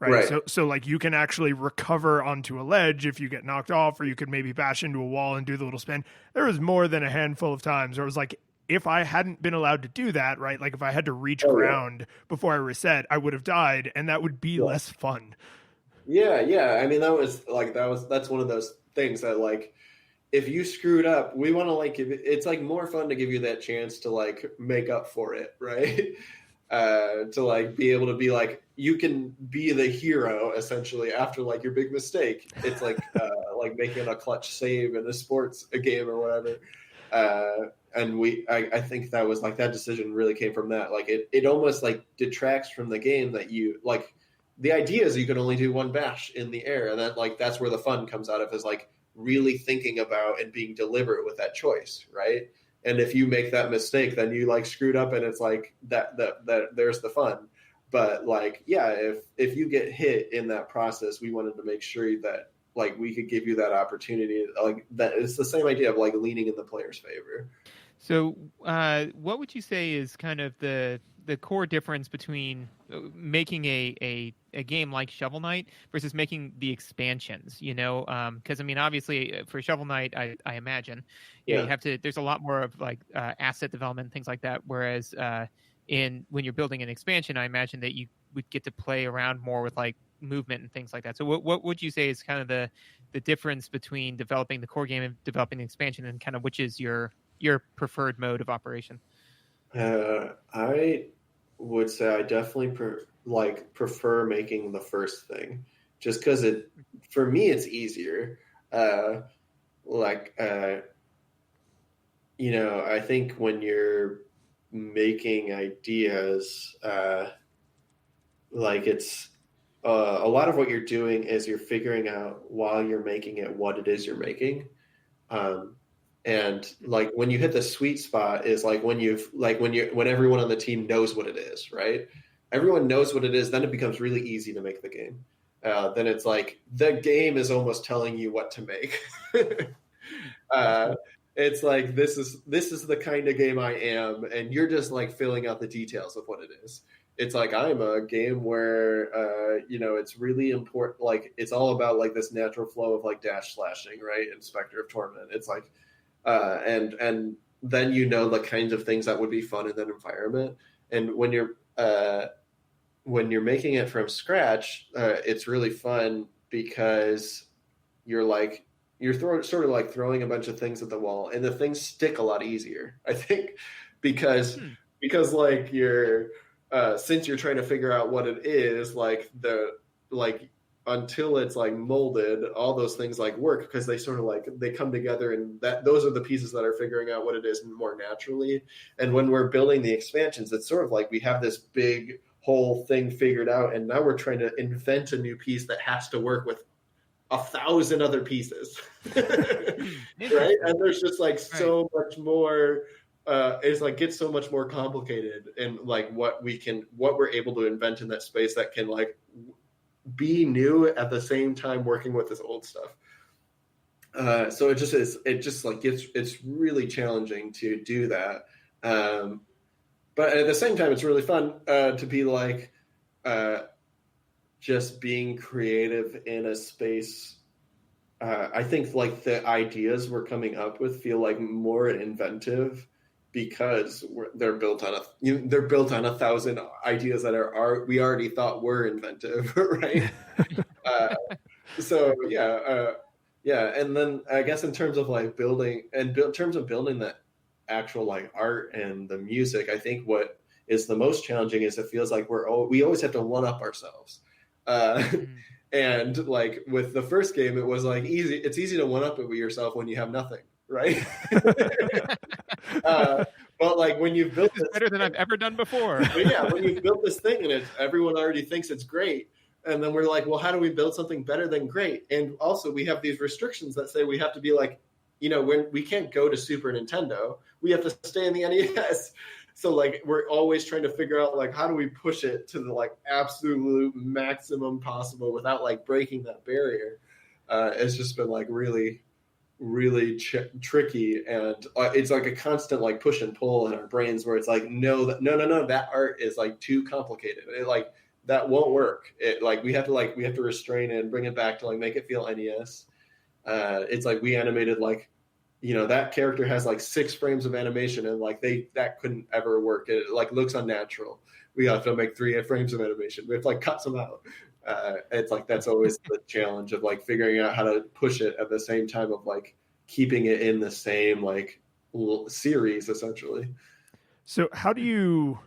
Right. So like you can actually recover onto a ledge if you get knocked off, or you could maybe bash into a wall and do the little spin. There was more than a handful of times where it was like, if I hadn't been allowed to do that, right? Like if I had to reach ground before I reset, I would have died, and that would be less fun. Yeah. I mean, that's one of those things that like, if you screwed up, we want to like it's like more fun to give you that chance to like make up for it, right? To like be able to be like, you can be the hero essentially after like your big mistake. It's like like making a clutch save in a game or whatever. And I think that was like, that decision really came from that. Like it almost like detracts from the game that you like. The idea is you can only do one bash in the air, and that like that's where the fun comes out of, is like really thinking about and being deliberate with that choice, right? And if you make that mistake, then you like screwed up, and it's like that there's the fun. But like, yeah, if you get hit in that process, we wanted to make sure that like we could give you that opportunity. Like that, it's the same idea of like leaning in the player's favor. So what would you say is kind of the core difference between making a game like Shovel Knight versus making the expansions, because I mean, obviously for Shovel Knight, I imagine, you have to, there's a lot more of like asset development, things like that. Whereas when you're building an expansion, I imagine that you would get to play around more with like movement and things like that. So what would you say is kind of the difference between developing the core game and developing the expansion, and kind of which is your preferred mode of operation? I would say I definitely prefer making the first thing, just because for me it's easier. I think when you're making ideas, it's a lot of what you're doing is you're figuring out while you're making it what it is you're making. And like when you hit the sweet spot is like when everyone on the team knows what it is, right? Everyone knows what it is, then it becomes really easy to make the game. Then it's like the game is almost telling you what to make. It's like this is the kind of game I am, and you're just like filling out the details of what it is. It's like I'm a game where it's really important. Like it's all about like this natural flow of like dash slashing, right? And Spectre of Torment. It's like and then the kinds of things that would be fun in that environment. And when you're making it from scratch, it's really fun because you're sort of like throwing a bunch of things at the wall, and the things stick a lot easier, I think, because like you're since you're trying to figure out what it is, until it's like molded, all those things like work because they sort of like they come together, and those are the pieces that are figuring out what it is more naturally. And when we're building the expansions, it's sort of like we have this big whole thing figured out, and now we're trying to invent a new piece that has to work with 1,000 other pieces. Right? And there's just like so much more it's like gets so much more complicated, and like what we're able to invent in that space that can like be new at the same time working with this old stuff. So it's really challenging to do that. But at the same time, it's really fun to be like just being creative in a space. I think like the ideas we're coming up with feel like more inventive because they're built on 1,000 ideas that we already thought were inventive, right? So yeah. And then I guess in terms of like building that actual like art and the music, I think what is the most challenging is it feels like we always have to one up ourselves. And like with the first game, it was like easy. It's easy to one up it with yourself when you have nothing, right? But like when you've built this, better than I've ever done before. But yeah, when you've built this thing and everyone already thinks it's great, and then we're like, well, how do we build something better than great? And also we have these restrictions that say we have to be like, when we can't go to Super Nintendo, we have to stay in the NES. So like we're always trying to figure out like how do we push it to the like absolute maximum possible without like breaking that barrier. It's just been like really, really tricky, and it's like a constant like push and pull in our brains where it's like no, that art is like too complicated. It like that won't work. It like we have to restrain it and bring it back to like make it feel NES. It's like we animated like. That character has like 6 frames of animation, and like that couldn't ever work. It like looks unnatural. We have to make 3 frames of animation. We have to like cut some out. It's like that's always the challenge of like figuring out how to push it at the same time of like keeping it in the same like series essentially. So how do you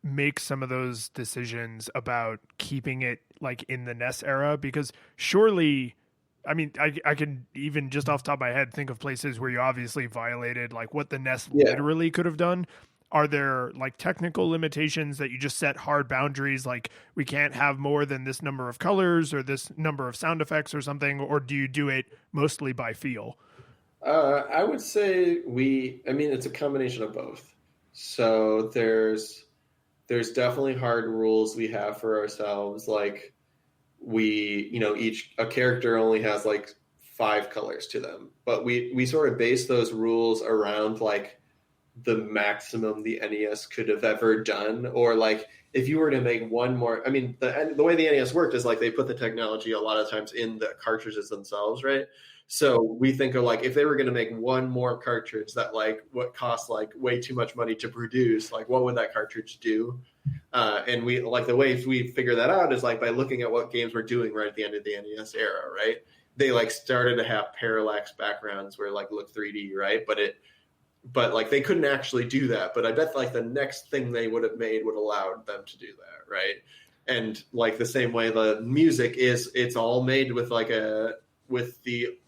make some of those decisions about keeping it like in the NES era? Because surely, I mean, I can even just off the top of my head think of places where you obviously violated like what the NES literally could have done. Are there like technical limitations that you just set hard boundaries, like we can't have more than this number of colors or this number of sound effects or something, or do you do it mostly by feel? I would say it's a combination of both. So there's definitely hard rules we have for ourselves, like a character only has like 5 colors to them, but we sort of base those rules around like the maximum the NES could have ever done, or like if you were to make one more, the way the NES worked is like they put the technology a lot of times in the cartridges themselves, right? So we think of like, if they were going to make one more cartridge that like what costs like way too much money to produce, like what would that cartridge do? And we like the way we figure that out is like by looking at what games were doing right at the end of the NES era, right? They like started to have parallax backgrounds where like look 3D, right? But like they couldn't actually do that. But I bet like the next thing they would have made would allow them to do that, right? And like the same way the music is, it's all made with like with the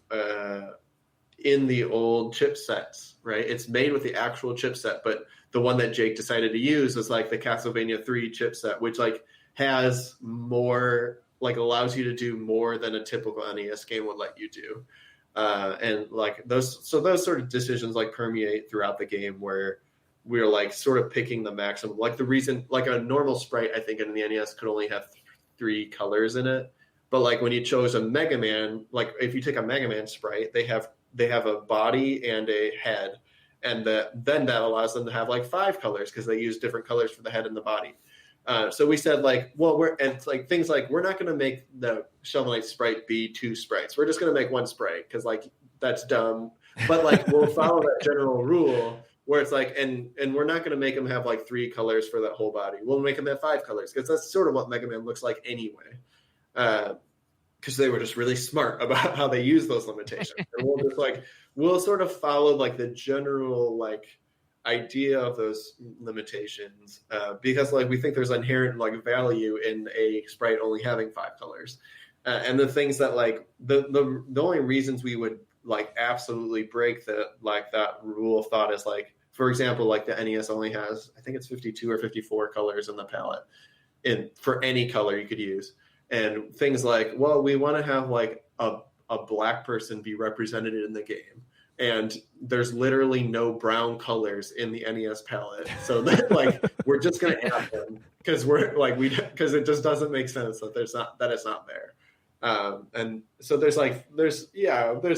in the old chipsets, right? It's made with the actual chipset, but the one that Jake decided to use was like the Castlevania 3 chipset, which like has more, like allows you to do more than a typical NES game would let you do. And like those sort of decisions like permeate throughout the game where we're like sort of picking the maximum. Like the reason, like a normal sprite, I think in the NES could only have 3 colors in it. But like when you chose a Mega Man, like if you take a Mega Man sprite, they have a body and a head, and then that allows them to have like 5 colors because they use different colors for the head and the body. So we said like, well, it's like things like we're not going to make the Shovel Knight sprite be 2 sprites. We're just going to make 1 sprite because like that's dumb. But like we'll follow that general rule where it's like, and we're not going to make them have like 3 colors for that whole body. We'll make them have 5 colors because that's sort of what Mega Man looks like anyway. Because they were just really smart about how they use those limitations. And we'll sort of follow like the general like idea of those limitations because like we think there's inherent like value in a sprite only having 5 colors. And the things that like the only reasons we would like absolutely break that rule of thought is like, for example, like the NES only has, I think it's 52 or 54 colors in the palette for any color you could use. And things like, well, we want to have like a black person be represented in the game. And there's literally no brown colors in the NES palette. So that, like, we're just going to add them because because it just doesn't make sense that it's not there. And so there's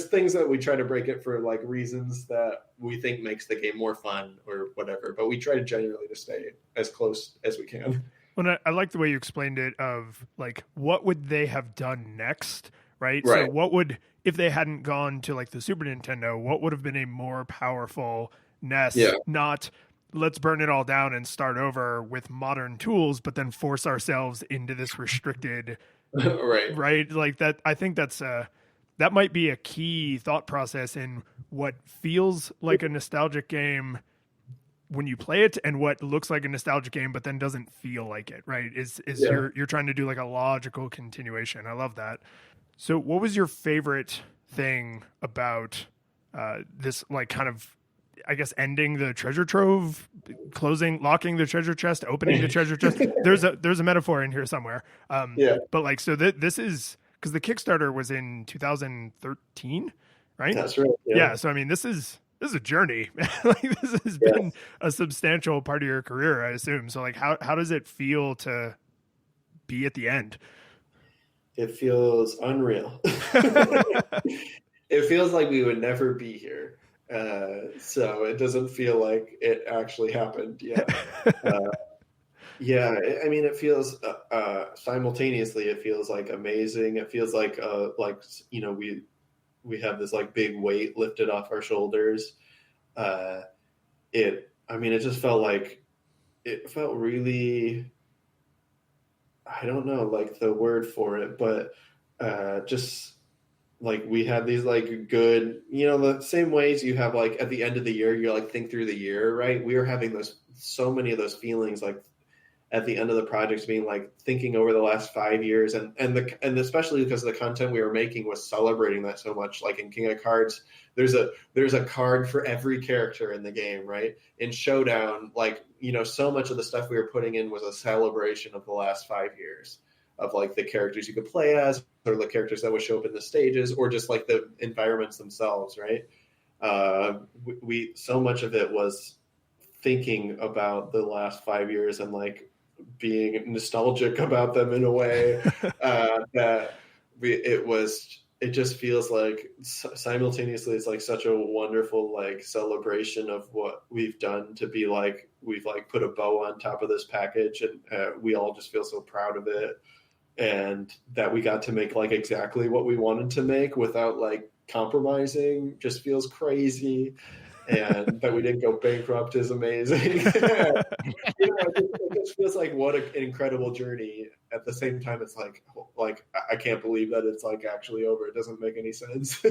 things that we try to break it for like reasons that we think makes the game more fun or whatever. But we try generally to stay as close as we can. Well, I like the way you explained it of like, what would they have done next, right? Right. So what would, if they hadn't gone to like the Super Nintendo, what would have been a more powerful NES? Yeah. Not let's burn it all down and start over with modern tools, but then force ourselves into this restricted, right? Like that, I think that might be a key thought process in what feels like a nostalgic game when you play it and what looks like a nostalgic game but then doesn't feel like it, right? You're trying to do like a logical continuation. I love that. So what was your favorite thing about this, like, kind of, I guess, ending the treasure trove, locking the treasure chest, opening the treasure chest? There's a metaphor in here somewhere. But like, so this is because the Kickstarter was in 2013, right? That's right. Yeah. So I mean, this is a journey. Like this has been a substantial part of your career, I assume. So like, how does it feel to be at the end? It feels unreal. It feels like we would never be here. So it doesn't feel like it actually happened yet. I mean, it feels simultaneously, it feels like amazing. It feels like we have this like big weight lifted off our shoulders. It just felt like, it felt really, I don't know, like the word for it, but just like we had these like good, the same ways you have like at the end of the year, you like think through the year, right? We were having so many of those feelings like at the end of the projects, being like thinking over the last 5 years and especially because the content we were making was celebrating that so much. Like in King of Cards, there's a card for every character in the game, right? In Showdown, like, so much of the stuff we were putting in was a celebration of the last 5 years of like the characters you could play as, or the characters that would show up in the stages, or just like the environments themselves, right? We so much of it was thinking about the last 5 years and like being nostalgic about them in a way that it just feels like simultaneously it's like such a wonderful like celebration of what we've done to be like, we've like put a bow on top of this package, and we all just feel so proud of it, and that we got to make like exactly what we wanted to make without like compromising just feels crazy, and that we didn't go bankrupt is amazing. It just feels like what an incredible journey. At the same time, it's like I can't believe that it's like actually over. It doesn't make any sense.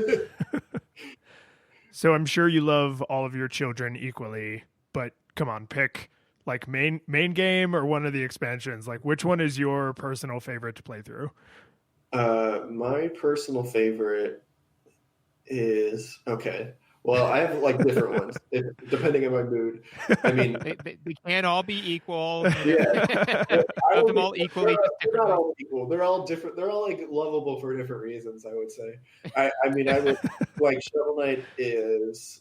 So I'm sure you love all of your children equally, but come on, pick like main game or one of the expansions. Like, which one is your personal favorite to play through? My personal favorite is okay. Well, I have like different ones depending on my mood. I mean, they can't all be equal. Yeah, Love them all equally. They're not all equal. They're all different. They're all like lovable for different reasons. I would say. I mean, I would like Shovel Knight is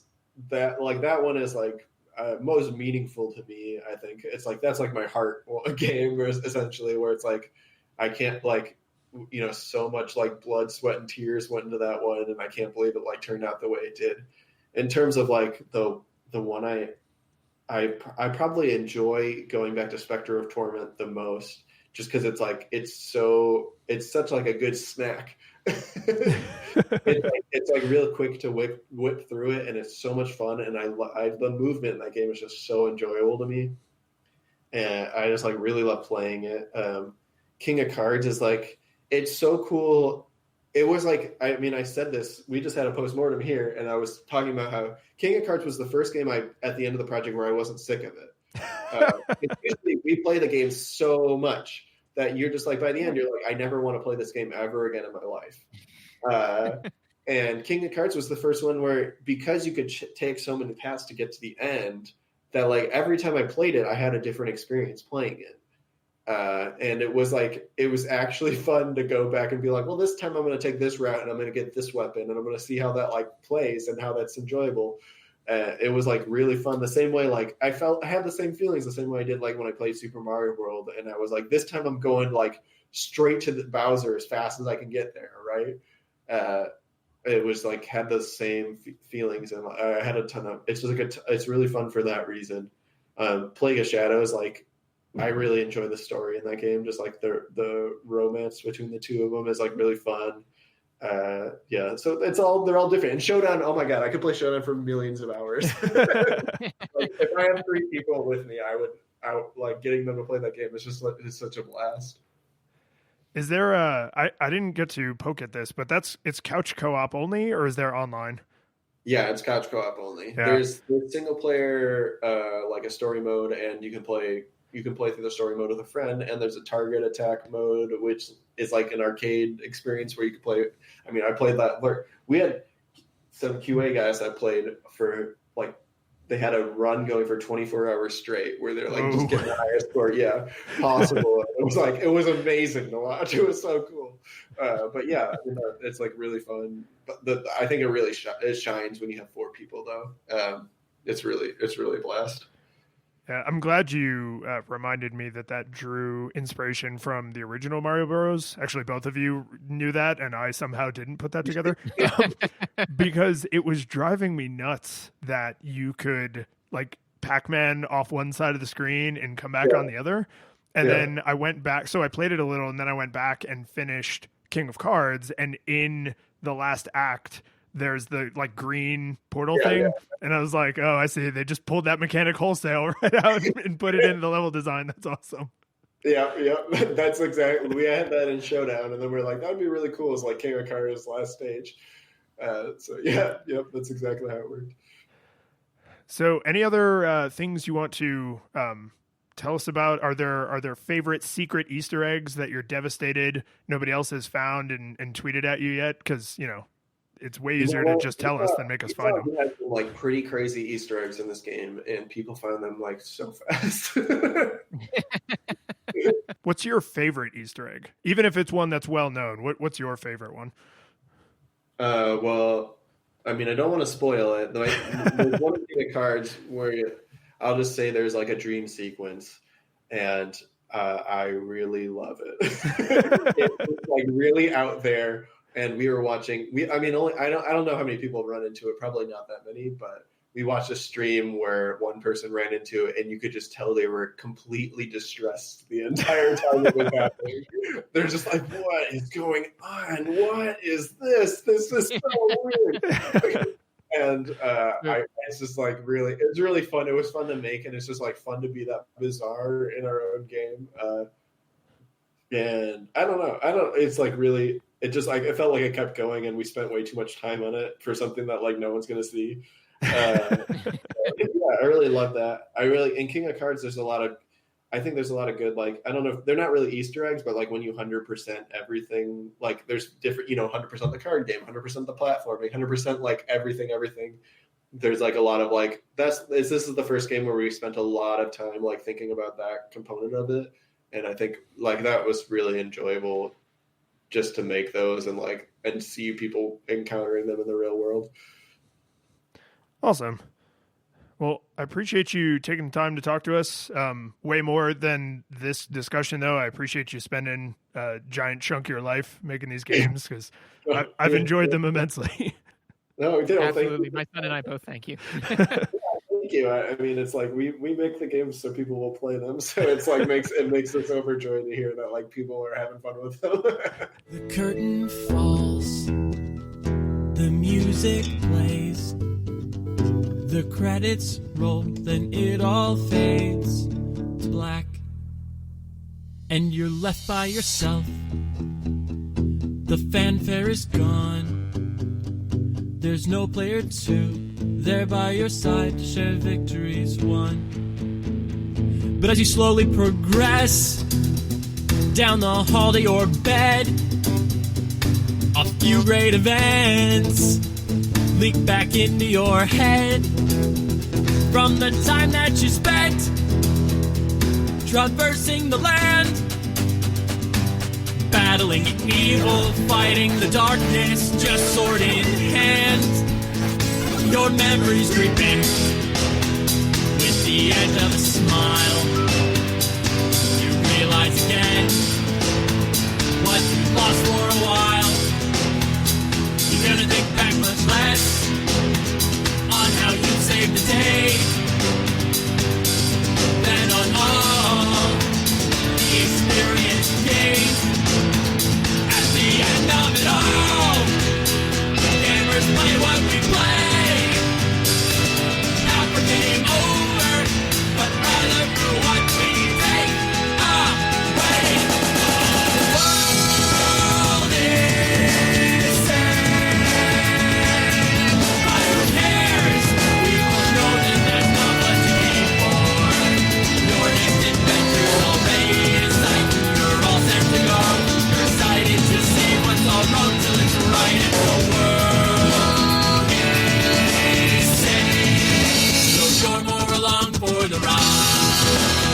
that like that one is like most meaningful to me. I think it's like that's like my heart game, essentially, where it's like I can't like so much like blood, sweat, and tears went into that one, and I can't believe it like turned out the way it did. In terms of like the one I probably enjoy going back to Spectre of Torment the most, just because it's like it's such like a good snack. it's like real quick to whip through it, and it's so much fun. And the movement in that game is just so enjoyable to me, and I just like really love playing it. King of Cards is like it's so cool. It was like, I mean, I said this, we just had a postmortem here, and I was talking about how King of Cards was the first game at the end of the project where I wasn't sick of it. Usually we play the game so much that you're just like, by the end, you're like, I never want to play this game ever again in my life. And King of Cards was the first one where, because you could take so many paths to get to the end, that like every time I played it, I had a different experience playing it. And it was actually fun to go back and be like, well, this time I'm going to take this route and I'm going to get this weapon and I'm going to see how that like plays and how that's enjoyable. It was like really fun. The same way, like I had the same feelings the same way I did like when I played Super Mario World, and I was like, this time I'm going like straight to the Bowser as fast as I can get there. Right. It was like had the same feelings, and I had a ton of. It's just like it's really fun for that reason. Plague of Shadows, like. I really enjoy the story in that game. Just like the romance between the two of them is like really fun. Yeah, so they're all different. And Showdown, oh my god, I could play Showdown for millions of hours. Like, if I have 3 people with me, I would like getting them to play that game. It's just like it's such a blast. Is there I didn't get to poke at this, but it's couch co-op only, or is there online? Yeah, it's couch co-op only. Yeah. There's single player like a story mode, and you can play through the story mode with a friend, and there's a target attack mode, which is like an arcade experience where you can play. I mean, I played that where we had some QA guys that played for like they had a run going for 24 hours straight where they're like just getting the highest score possible. It was amazing to watch. It was so cool. But yeah, it's like really fun. But I think it really it shines when you have 4 people though. It's really a blast. Yeah, I'm glad you reminded me that drew inspiration from the original Mario Bros. Actually, both of you knew that, and I somehow didn't put that together because it was driving me nuts that you could like Pac-Man off one side of the screen and come back on the other. And then I went back. So I played it a little, and then I went back and finished King of Cards. And in the last act, there's the like green portal thing. And I was like, oh, I see. They just pulled that mechanic wholesale right out and put it in the level design. That's awesome. Yeah. That's exactly. We had that in Showdown, and then we're like, that'd be really cool. It's like King of Cards' last stage. That's exactly how it worked. So any other things you want to tell us about? Are there favorite secret Easter eggs that you're devastated nobody else has found and tweeted at you yet? Because, it's way easier to just tell us than make us find them. We had some, like pretty crazy Easter eggs in this game, and people found them like so fast. What's your favorite Easter egg? Even if it's one that's well known, what's your favorite one? Well, I mean, I don't want to spoil it. There's one of the cards where I'll just say there's like a dream sequence, and I really love it. It's like really out there. And we were watching. I don't know how many people run into it. Probably not that many, but we watched a stream where one person ran into it, and you could just tell they were completely distressed the entire time it was happening. They're just like, "What is going on? What is this? This is so weird." And it's just like it's really fun. It was fun to make, and it's just like fun to be that bizarre in our own game. And I don't know. It's like really. It just like it felt like it kept going, and we spent way too much time on it for something that like no one's gonna see. Yeah, I really love that. In King of Cards, I think there's a lot of good, like, I don't know if they're not really Easter eggs, but like when you 100% everything, like there's different, 100% the card game, 100% the platforming, 100% like everything. There's like a lot of like, this is the first game where we spent a lot of time like thinking about that component of it. And I think like that was really enjoyable just to make those and see people encountering them in the real world. Awesome. Well, I appreciate you taking the time to talk to us. Way more than this discussion, though. I appreciate you spending a giant chunk of your life making these games because I've enjoyed them immensely. No, absolutely. My son and I both thank you. Thank you. I mean, it's like we make the games so people will play them. So it's like it makes us overjoyed to hear that like people are having fun with them. The curtain falls, the music plays, the credits roll, then it all fades to black, and you're left by yourself. The fanfare is gone. There's no player two there by your side to share victories won. But as you slowly progress down the hall to your bed, a few great events leak back into your head from the time that you spent traversing the land, battling evil, fighting the darkness, just sword in hand. Your memories creeping with the edge of a smile. You realize again what you lost for a while. You're gonna think back much less on how you saved the day than on all the experience gained. At the end of it all, gamers play what we play. Not for game over, but rather for what we take away. The world is sad, but who cares? We will know that there's not much to aim for. Your next adventure's already in sight. You're all set to go. You're excited to see what's all wrong till it's right. And the world is safe, so you're more along for the ride.